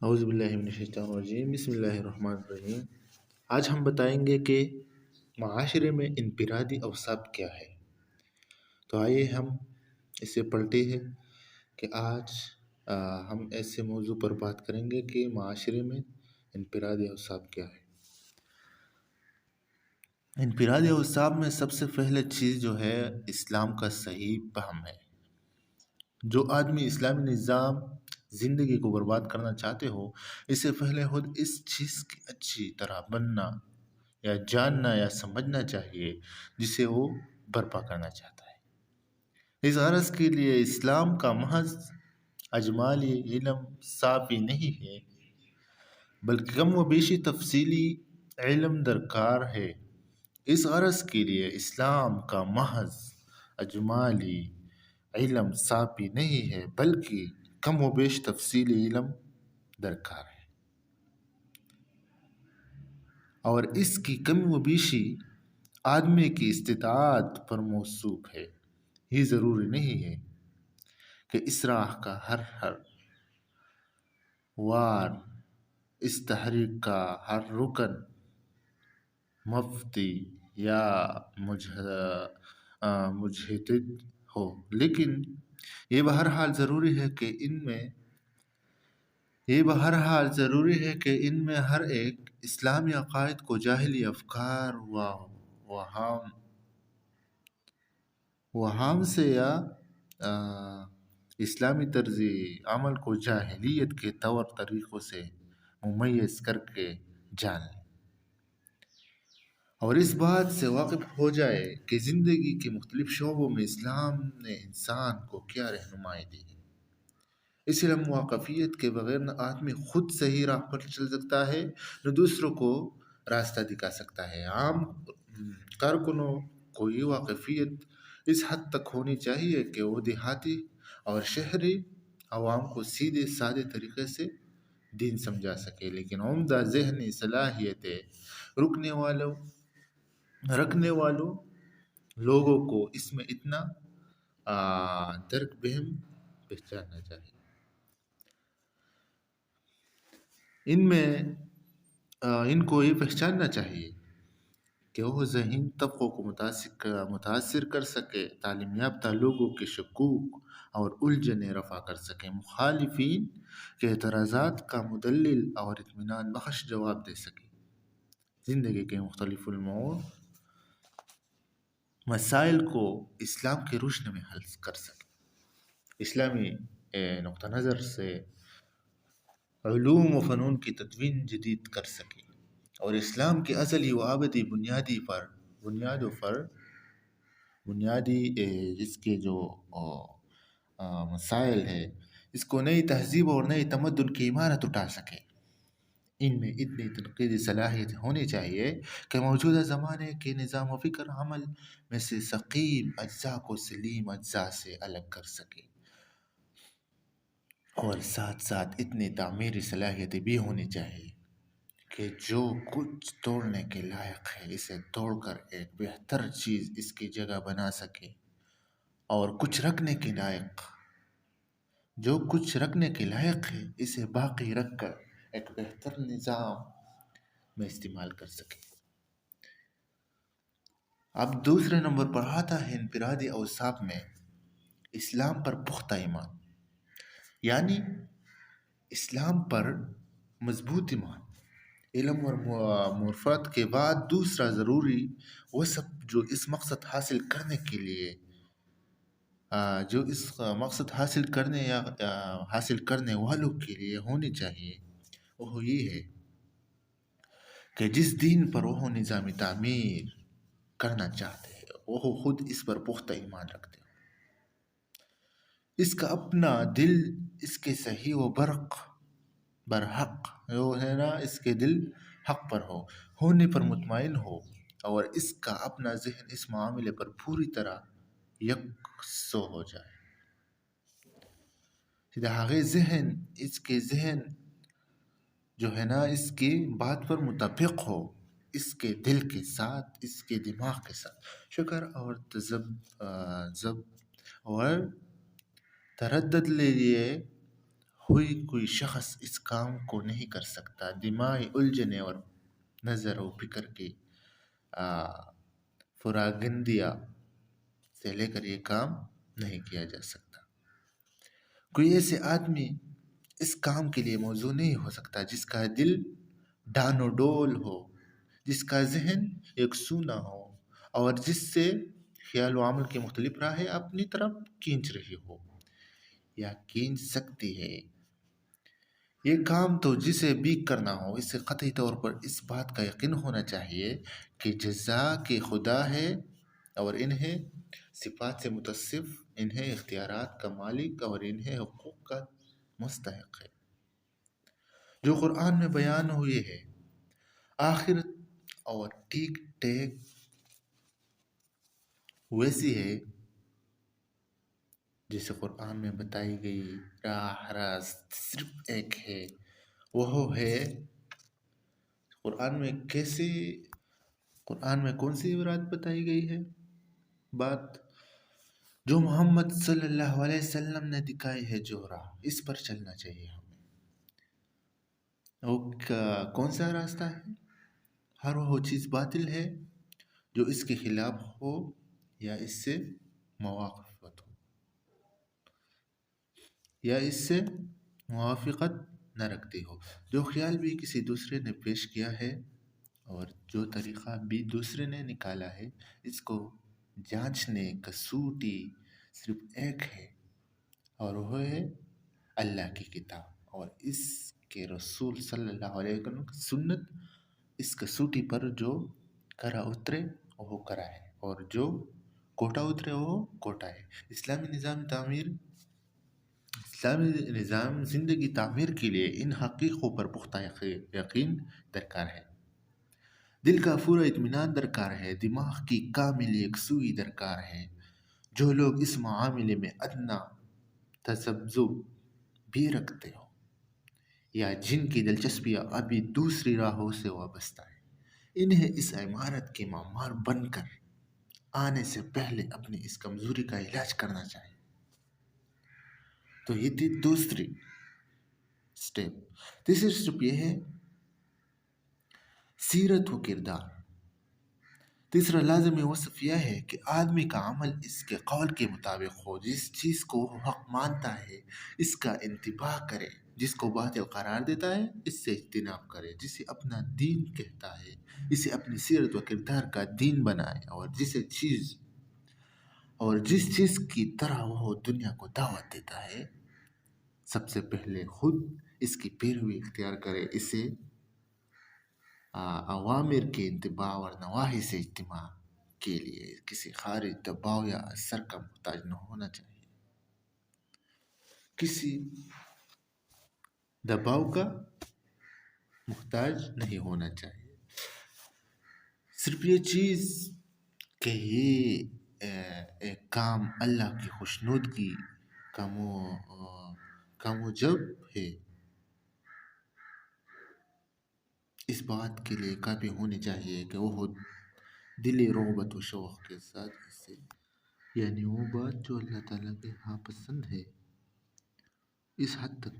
اعوذ باللہ من الشیطان الرجیم، بسم اللہ الرحمن الرحیم۔ آج ہم بتائیں گے کہ معاشرے میں انفرادی اوصاف کیا ہے۔ تو آئیے ہم اسے پلٹے ہیں کہ آج ہم ایسے موضوع پر بات کریں گے کہ معاشرے میں انفرادی اوصاف کیا ہے۔ انفرادی اوصاف میں سب سے پہلے چیز جو ہے اسلام کا صحیح فہم ہے۔ جو آدمی اسلامی نظام زندگی کو برباد کرنا چاہتے ہو، اسے پہلے خود اس چیز کی اچھی طرح بننا یا جاننا یا سمجھنا چاہیے جسے وہ برپا کرنا چاہتا ہے۔ اس غرض کے لیے اسلام کا محض اجمالی علم کافی نہیں ہے، بلکہ کم و بیشی تفصیلی علم درکار ہے۔ اس غرض کے لیے اسلام کا محض اجمالی علم کافی نہیں ہے، بلکہ کم و بیش تفصیلی علم درکار ہے، اور اس کی کم و بیشی آدمی کی استطاعت پر موصوف ہے۔ یہ ضروری نہیں ہے کہ اس راہ کا ہر وار، اس تحریک کا ہر رکن مفتی یا مجتہد ہو، لیکن یہ بہرحال ضروری ہے کہ ان میں ہر ایک اسلامی عقائد کو جاہلی افکار وہام سے یا اسلامی طرز عمل کو جاہلیت کے طور طریقوں سے ممیز کر کے جان لے، اور اس بات سے واقف ہو جائے کہ زندگی کے مختلف شعبوں میں اسلام نے انسان کو کیا رہنمائی دی ہے۔ اس علم واقفیت کے بغیر نہ آدمی خود صحیح راہ پر چل سکتا ہے، نہ دوسروں کو راستہ دکھا سکتا ہے۔ عام کارکنوں کو یہ واقفیت اس حد تک ہونی چاہیے کہ وہ دیہاتی اور شہری عوام کو سیدھے سادے طریقے سے دین سمجھا سکے، لیکن عمدہ ذہنی صلاحیتیں رکھنے والوں لوگوں کو اس میں اتنا درک بہم پہچاننا چاہیے۔ ان کو یہ پہچاننا چاہیے کہ وہ ذہین طبقوں کو متاثر کر سکے، تعلیم یافتہ لوگوں کے شکوک اور الجھنیں رفع کر سکے، مخالفین کے اعتراضات کا مدلل اور اطمینان بخش جواب دے سکے، زندگی کے مختلف الامور مسائل کو اسلام کی روشنی میں حل کر سکے، اسلامی نقطہ نظر سے علوم و فنون کی تدوین جدید کر سکے، اور اسلام کے ازلی و ابدی بنیادی اس کے جو مسائل ہے، اس کو نئی تہذیب اور نئی تمدن کی عمارت اٹھا سکے۔ ان میں اتنی تنقیدی صلاحیت ہونی چاہیے کہ موجودہ زمانے کے نظام و فکر عمل میں سے سقیم اجزاء کو سلیم اجزاء سے الگ کر سکے، اور ساتھ ساتھ اتنی تعمیری صلاحیتیں بھی ہونی چاہیے کہ جو کچھ توڑنے کے لائق ہے اسے توڑ کر ایک بہتر چیز اس کی جگہ بنا سکے، اور جو کچھ رکھنے کے لائق ہے اسے باقی رکھ کر ایک بہتر نظام میں استعمال کر سکے۔ اب دوسرے نمبر پر آتا ہے انفرادی اوصاف میں اسلام پر پختہ ایمان، یعنی اسلام پر مضبوط ایمان۔ علم اور معرفت کے بعد دوسرا ضروری وصف جو اس مقصد حاصل کرنے والوں کے لیے ہونی چاہیے، وہ یہ ہے کہ جس دین پر وہ نظام تعمیر کرنا چاہتے ہیں وہ خود اس پر پختہ ایمان رکھتے ہیں، اس کا اپنا دل اس کے صحیح و برحق اس کے دل حق پر ہونے پر مطمئن ہو، اور اس کا اپنا ذہن اس معاملے پر پوری طرح یکسو ہو جائے۔ اس کے ذہن جو ہے نا اس کی بات پر متفق ہو، اس کے دل کے ساتھ، اس کے دماغ کے ساتھ شکر اور تردد لیے ہوئی کوئی شخص اس کام کو نہیں کر سکتا۔ دماغی الجھنے اور نظر و فکر کی فراگندیا سے لے کر یہ کام نہیں کیا جا سکتا۔ کوئی ایسے آدمی اس کام کے لیے موزوں نہیں ہو سکتا جس کا دل ڈان و ڈول ہو، جس کا ذہن یکسو نہ ہو، اور جس سے خیال و عمل کی مختلف راہیں اپنی طرف کھینچ رہی ہو یا کھینچ سکتی ہے۔ یہ کام تو جسے بھی کرنا ہو، اسے قطعی طور پر اس بات کا یقین ہونا چاہیے کہ جزا کے خدا ہے اور انہیں صفات سے متصف، انہیں اختیارات کا مالک اور انہیں حقوق کا مستحق ہے۔ جو قرآن میں بیان ہوئے ہے آخرت اور ٹھیک ٹھیک ویسی ہے جسے قرآن میں بتائی گئی راہ راست صرف ایک ہے، وہ ہے قرآن میں کون سی بات بتائی گئی ہے؟ بات جو محمد صلی اللہ علیہ وسلم نے دکھائی ہے، جو راہ اس پر چلنا چاہیے ہمیں۔ وہ کون سا راستہ ہے؟ ہر وہ چیز باطل ہے جو اس کے خلاف ہو یا اس سے موافقت ہو یا اس سے موافقت نہ رکھتی ہو، جو خیال بھی کسی دوسرے نے پیش کیا ہے اور جو طریقہ بھی دوسرے نے نکالا ہے، اس کو جانچنے کا سوٹی صرف ایک ہے اور وہ ہے اللہ کی کتاب اور اس کے رسول صلی اللہ علیہ وسلم کی سنت۔ اس کسوٹی پر جو کرا اترے وہ کرا ہے اور جو کوٹا اترے وہ کوٹا ہے۔ اسلامی نظام زندگی تعمیر کے لیے ان حقیقوں پر پختہ یقین درکار ہے، دل کا پورا اطمینان درکار ہے، دماغ کی کامل یکسوئی درکار ہے۔ جو لوگ اس معاملے میں ادنیٰ تذبذب بھی رکھتے ہو یا جن کی دلچسپیاں ابھی دوسری راہوں سے وابستہ ہیں، انہیں اس عمارت کے معمار بن کر آنے سے پہلے اپنی اس کمزوری کا علاج کرنا چاہیے۔ تو یہ تھی دوسری سٹیپ۔ تیسری سٹیپ یہ ہے سیرت و کردار۔ تیسرا لازمی وصف یہ ہے کہ آدمی کا عمل اس کے قول کے مطابق ہو، جس چیز کو وہ حق مانتا ہے اس کا انتباہ کرے، جس کو باطل قرار دیتا ہے اس سے اجتناب کرے، جسے اپنا دین کہتا ہے اسے اپنی سیرت و کردار کا دین بنائے، اور جس چیز کی طرح وہ دنیا کو دعوت دیتا ہے سب سے پہلے خود اس کی پیروی اختیار کرے، اسے اوامر کے اتباع اور نواہی سے اجتناب کے لیے کسی خارج دباؤ یا اثر کا محتاج نہ ہونا چاہیے۔ کسی دباؤ کا محتاج نہیں ہونا چاہیے۔ صرف یہ چیز کہ یہ ایک کام اللہ کی خوشنودگی کا موجب ہے، اس بات کے لیے کافی ہونی چاہیے کہ وہ دلی رغبت و شوق کے ساتھ اسے، یعنی وہ بات جو اللہ تعالیٰ کے ہاں پسند ہے، اس حد تک